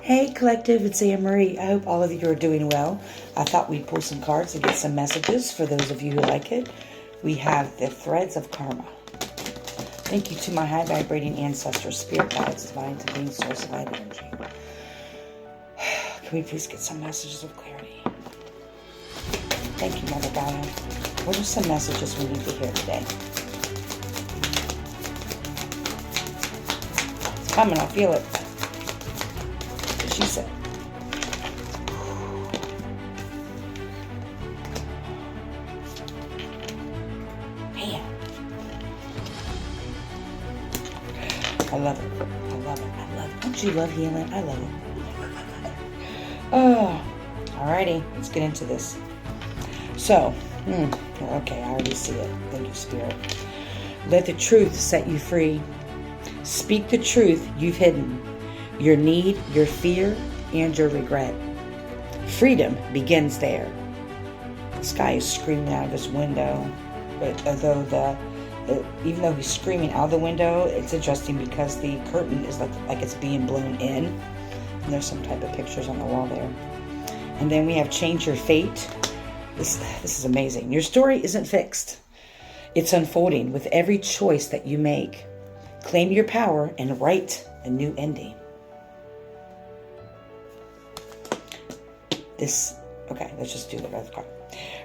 Hey Collective, it's Anne Marie. I hope all of you are doing well. I thought we'd pull some cards and get some messages for those of you who like it. We have the Threads of Karma. Thank you to my high vibrating ancestors, spirit guides, divine being, source of light energy. Can we please get some messages of clarity? Thank you, Mother Gaia. What are some messages we need to hear today? It's coming, I feel it. She said. Man. I love it. I love it. I love it. Don't you love healing? I love it. Oh. Alrighty. Let's get into this. So, okay, I already see it. Thank you, Spirit. Let the truth set you free. Speak the truth you've hidden. Your need, your fear, and your regret. Freedom begins there. This guy is screaming out of his window, but even though he's screaming out the window, it's interesting because the curtain is like it's being blown in, and there's some type of pictures on the wall there. And then we have change your fate. This is amazing. Your story isn't fixed. It's unfolding with every choice that you make. Claim your power and write a new ending. Okay, let's just do the other card.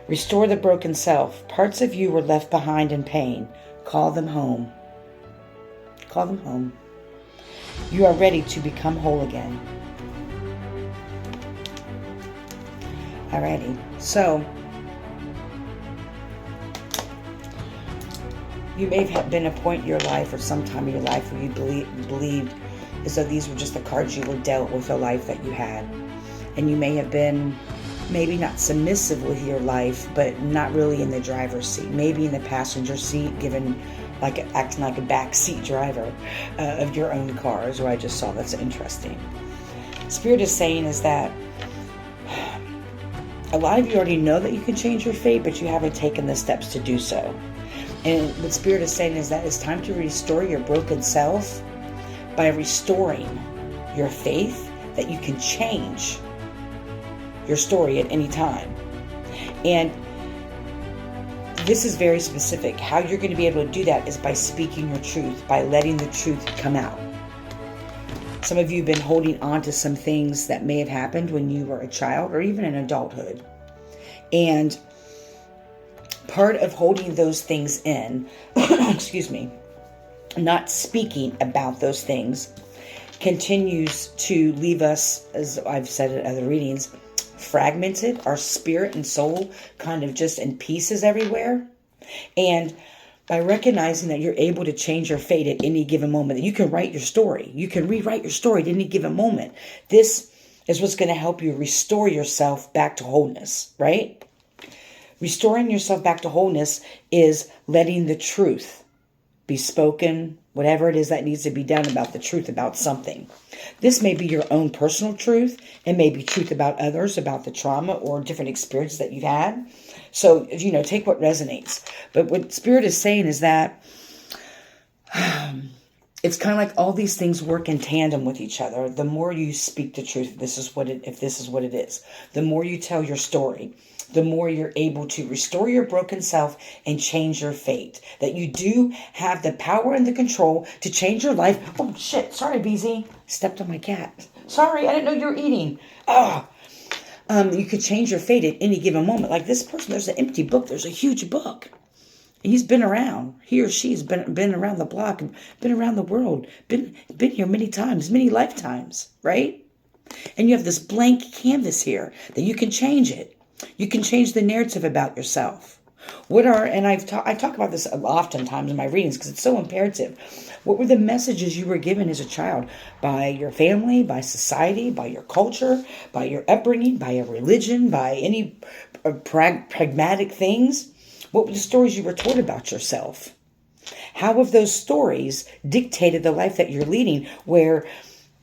Restore the broken self. Parts of you were left behind in pain. Call them home. Call them home. You are ready to become whole again. Alrighty, so you may have been a point in your life or some time in your life where you believed as though these were just the cards you were dealt with the life that you had. And you may have been maybe not submissive with your life, but not really in the driver's seat. Maybe in the passenger seat, acting like a backseat driver of your own car, is what I just saw. That's interesting. Spirit is saying is that a lot of you already know that you can change your fate, but you haven't taken the steps to do so. And what Spirit is saying is that it's time to restore your broken self by restoring your faith that you can change your story at any time. And this is very specific. How you're going to be able to do that is by speaking your truth, by letting the truth come out. Some of you have been holding on to some things that may have happened when you were a child or even in adulthood. And part of holding those things in, excuse me, not speaking about those things continues to leave us, as I've said in other readings, fragmented, our spirit and soul kind of just in pieces everywhere. And by recognizing that you're able to change your fate at any given moment, that you can write your story, you can rewrite your story at any given moment. This is what's going to help you restore yourself back to wholeness, right? Restoring yourself back to wholeness is letting the truth be spoken, whatever it is that needs to be done about the truth about something. This may be your own personal truth. It may be truth about others, about the trauma or different experiences that you've had. So, take what resonates. But what Spirit is saying is that it's kind of like all these things work in tandem with each other. The more you speak the truth, if this is what it is, the more you tell your story, the more you're able to restore your broken self and change your fate. That you do have the power and the control to change your life. Oh, shit. Sorry, BZ. Stepped on my cat. Sorry, I didn't know you were eating. You could change your fate at any given moment. Like this person, there's an empty book. There's a huge book. He's been around. He or she's been around the block, and been around the world, been here many times, many lifetimes, right? And you have this blank canvas here that you can change it. You can change the narrative about yourself. I talk about this oftentimes in my readings because it's so imperative. What were the messages you were given as a child by your family, by society, by your culture, by your upbringing, by a religion, by any pragmatic things? What were the stories you were told about yourself? How have those stories dictated the life that you're leading, where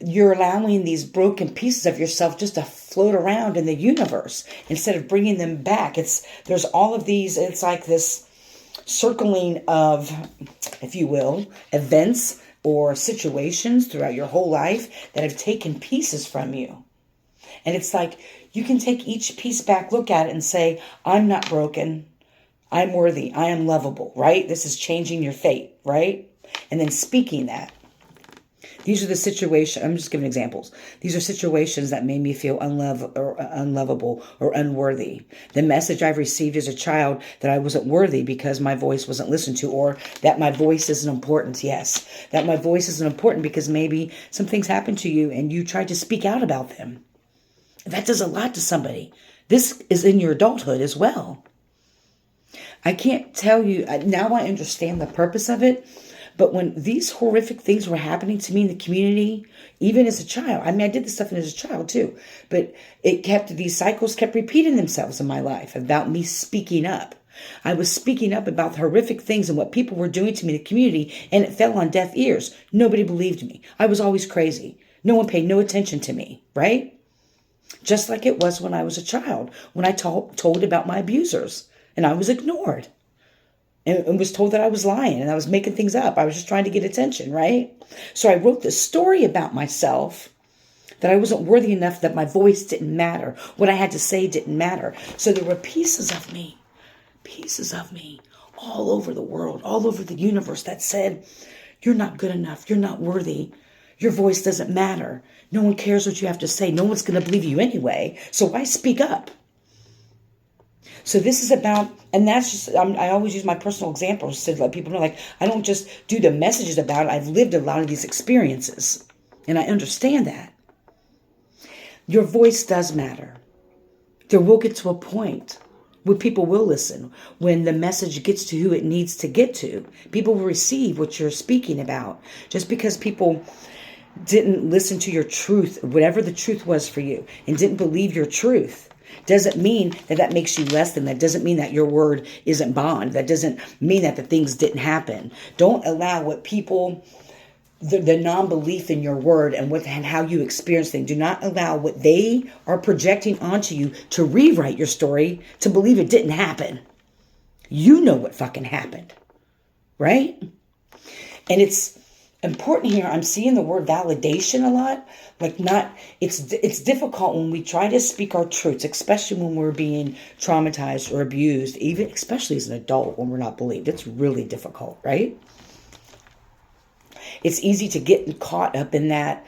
you're allowing these broken pieces of yourself just to float around in the universe instead of bringing them back? There's all of these, it's like this circling of, if you will, events or situations throughout your whole life that have taken pieces from you. And it's like you can take each piece back, look at it and say, I'm not broken. I'm worthy. I am lovable, right? This is changing your fate, right? And then speaking that. These are the situations, I'm just giving examples. These are situations that made me feel unlovable or unworthy. The message I've received as a child that I wasn't worthy because my voice wasn't listened to, or that my voice isn't important. Yes, that my voice isn't important because maybe some things happened to you and you tried to speak out about them. That does a lot to somebody. This is in your adulthood as well. I can't tell you, now I understand the purpose of it. But when these horrific things were happening to me in the community, even as a child, I mean, I did this stuff as a child too, but these cycles kept repeating themselves in my life about me speaking up. I was speaking up about the horrific things and what people were doing to me in the community, and it fell on deaf ears. Nobody believed me. I was always crazy. No one paid no attention to me, right? Just like it was when I was a child, when I told about my abusers, and I was ignored. And was told that I was lying and I was making things up. I was just trying to get attention, right? So I wrote this story about myself, that I wasn't worthy enough, that my voice didn't matter. What I had to say didn't matter. So there were pieces of me all over the world, all over the universe that said, you're not good enough. You're not worthy. Your voice doesn't matter. No one cares what you have to say. No one's going to believe you anyway. So why speak up? So this is about, and that's just, I always use my personal examples to let people know, like, I don't just do the messages about it. I've lived a lot of these experiences, and I understand that. Your voice does matter. There will get to a point where people will listen, when the message gets to who it needs to get to. People will receive what you're speaking about. Just because people didn't listen to your truth, whatever the truth was for you, and didn't believe your truth, doesn't mean that makes you less than. That doesn't mean that your word isn't bond. That doesn't mean that the things didn't happen. Don't allow what people, the non-belief in your word and how you experience things, do not allow what they are projecting onto you to rewrite your story to believe it didn't happen. You know what fucking happened, right? And it's important here. I'm seeing the word validation a lot. It's difficult when we try to speak our truths, especially when we're being traumatized or abused, especially as an adult when we're not believed. It's really difficult, right? It's easy to get caught up in that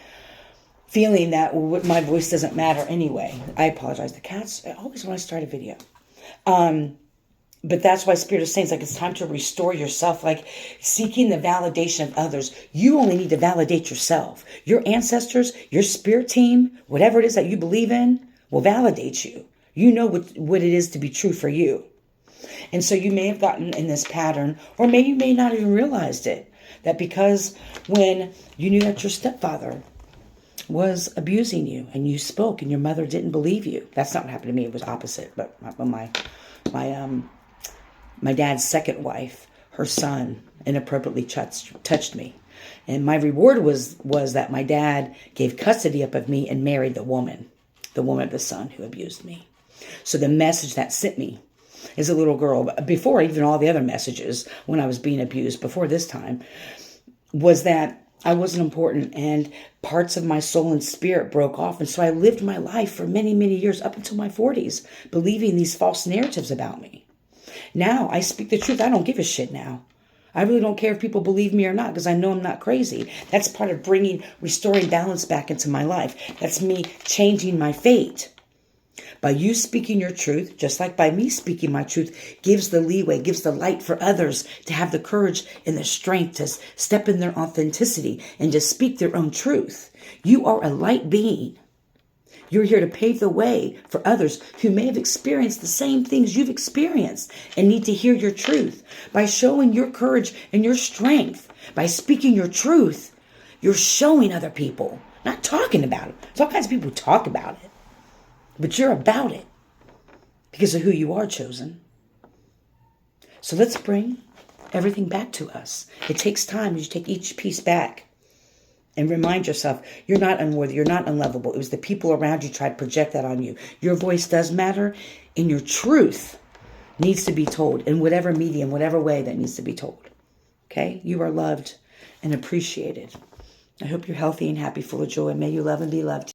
feeling that, well, my voice doesn't matter anyway. I apologize. The cats always want to start a video. But that's why Spirit is saying it's time to restore yourself, like seeking the validation of others. You only need to validate yourself. Your ancestors, your spirit team, whatever it is that you believe in, will validate you. You know what it is to be true for you. And so you may have gotten in this pattern, or maybe you may not even realized it, that because when you knew that your stepfather was abusing you and you spoke and your mother didn't believe you. That's not what happened to me. It was opposite. But my dad's second wife, her son, inappropriately touched me. And my reward was that my dad gave custody up of me and married the woman of the son who abused me. So the message that sent me as a little girl, before even all the other messages when I was being abused, before this time, was that I wasn't important and parts of my soul and spirit broke off. And so I lived my life for many, many years, up until my 40s, believing these false narratives about me. Now I speak the truth. I don't give a shit now. I really don't care if people believe me or not, because I know I'm not crazy. That's part of restoring balance back into my life. That's me changing my fate. By you speaking your truth, just like by me speaking my truth, gives the leeway, gives the light for others to have the courage and the strength to step in their authenticity and to speak their own truth. You are a light being. You're here to pave the way for others who may have experienced the same things you've experienced and need to hear your truth. By showing your courage and your strength, by speaking your truth, you're showing other people, not talking about it. There's all kinds of people who talk about it, but you're about it because of who you are, chosen. So let's bring everything back to us. It takes time as you take each piece back. And remind yourself, you're not unworthy, you're not unlovable. It was the people around you tried to project that on you. Your voice does matter, and your truth needs to be told in whatever medium, whatever way that needs to be told. Okay? You are loved, and appreciated. I hope you're healthy and happy, full of joy. May you love and be loved.